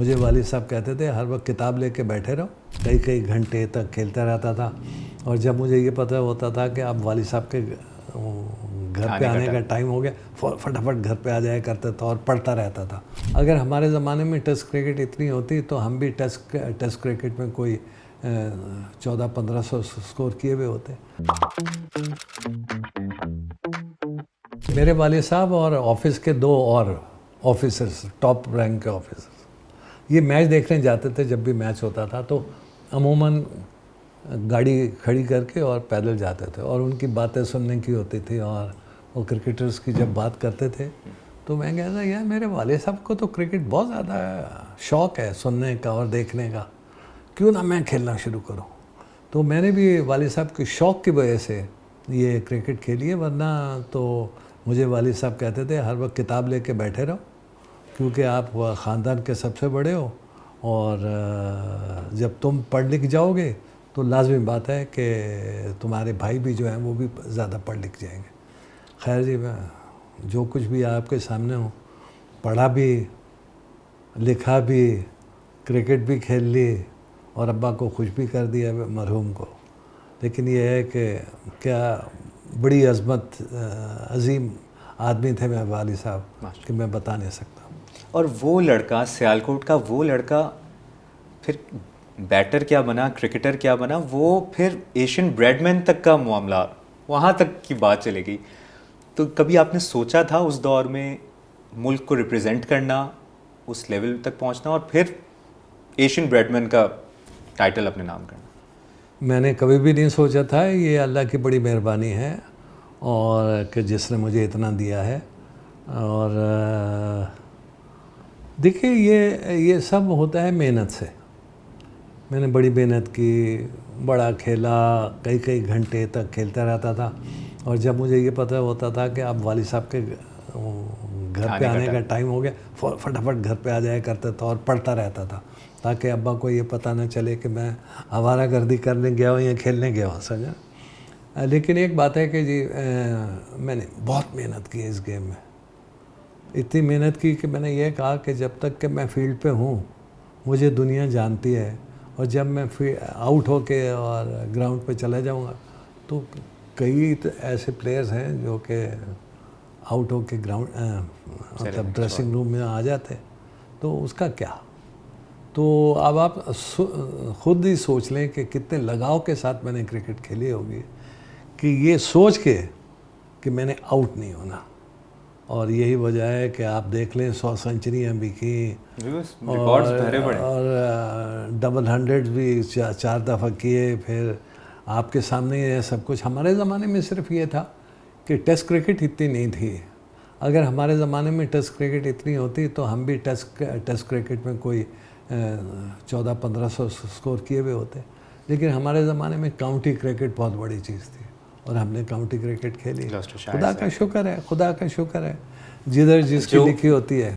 मुझे वालिद साहब कहते थे हर वक्त किताब लेके बैठे रहो, कई कई घंटे तक खेलता रहता था। और जब मुझे ये पता होता था कि अब वालिद साहब के घर पे आने का टाइम हो गया, फटाफट घर पे आ जाया करता था और पढ़ता रहता था। अगर हमारे ज़माने में टेस्ट क्रिकेट इतनी होती तो हम भी टेस्ट क्रिकेट में कोई 1400-1500 स्कोर किए हुए होते। मेरे वालिद साहब और ऑफिस के 2 और ऑफिसर्स, टॉप रैंक के ऑफिसर्स, ये मैच देखने जाते थे। जब भी मैच होता था तो अमूमन गाड़ी खड़ी करके और पैदल जाते थे और उनकी बातें सुनने की होती थी। और वो क्रिकेटर्स की जब बात करते थे तो मैं कहता यार मेरे वालिद साहब को तो क्रिकेट बहुत ज़्यादा शौक़ है सुनने का और देखने का, क्यों ना मैं खेलना शुरू करूं। तो मैंने भी वालिद साहब के शौक़ की वजह से ये क्रिकेट खेली है, वरना तो मुझे वालिद साहब कहते थे हर वक्त किताब लेके बैठे रहो, क्योंकि आप ख़ानदान के सबसे बड़े हो और जब तुम पढ़ लिख जाओगे तो लाजमी बात है कि तुम्हारे भाई भी जो हैं वो भी ज़्यादा पढ़ लिख जाएंगे। खैर जी, मैं जो कुछ भी आपके सामने हूँ, पढ़ा भी, लिखा भी, क्रिकेट भी खेल ली और अब्बा को खुश भी कर दिया मरहूम को। लेकिन ये है कि क्या बड़ी अज़मत अजीम आदमी थे मेरे वालिद साहब कि मैं बता नहीं सकता। और वो लड़का, सियालकोट का वो लड़का, फिर बैटर क्या बना, क्रिकेटर क्या बना, वो फिर एशियन ब्रेडमैन तक का मामला, वहाँ तक की बात चली गई। तो कभी आपने सोचा था उस दौर में मुल्क को रिप्रेजेंट करना, उस लेवल तक पहुँचना और फिर एशियन ब्रेडमैन का टाइटल अपने नाम करना? मैंने कभी भी नहीं सोचा था। ये अल्लाह की बड़ी मेहरबानी है और कि जिसने मुझे इतना दिया है। और देखिए ये सब होता है मेहनत से। मैंने बड़ी मेहनत की, बड़ा खेला, कई कई घंटे तक खेलता रहता था। और जब मुझे ये पता होता था कि अब वालिद साहब के घर पे आने का टाइम हो गया, फटाफट घर पे आ जाया करता था और पढ़ता रहता था, ताकि अब्बा को ये पता न चले कि मैं आवारागर्दी करने गया हूँ या खेलने गया हूँ, समझा। लेकिन एक बात है कि जी मैंने बहुत मेहनत की इस गेम में। इतनी मेहनत की कि मैंने ये कहा कि जब तक कि मैं फील्ड पे हूँ मुझे दुनिया जानती है, और जब मैं आउट होके और ग्राउंड पे चला जाऊँगा तो कई ऐसे प्लेयर्स हैं जो कि आउट होके ग्राउंड मतलब ड्रेसिंग रूम में आ जाते, तो उसका क्या। तो अब आप खुद ही सोच लें कि कितने लगाव के साथ मैंने क्रिकेट खेली होगी, कि ये सोच के कि मैंने आउट नहीं होना। और यही वजह है कि आप देख लें 100 सेंचुरियाँ भी की और डबल 100 भी 4 दफ़ा किए। फिर आपके सामने ये सब कुछ। हमारे ज़माने में सिर्फ ये था कि टेस्ट क्रिकेट इतनी नहीं थी। अगर हमारे ज़माने में टेस्ट क्रिकेट इतनी होती तो हम भी टेस्ट क्रिकेट में कोई 1400-1500 स्कोर किए हुए होते। लेकिन हमारे ज़माने में काउंटी क्रिकेट बहुत बड़ी चीज़ थी और हमने काउंटी क्रिकेट खेली। खुदा का शुक्र है, खुदा का शुक्र है, जिधर जिसकी लिखी होती है।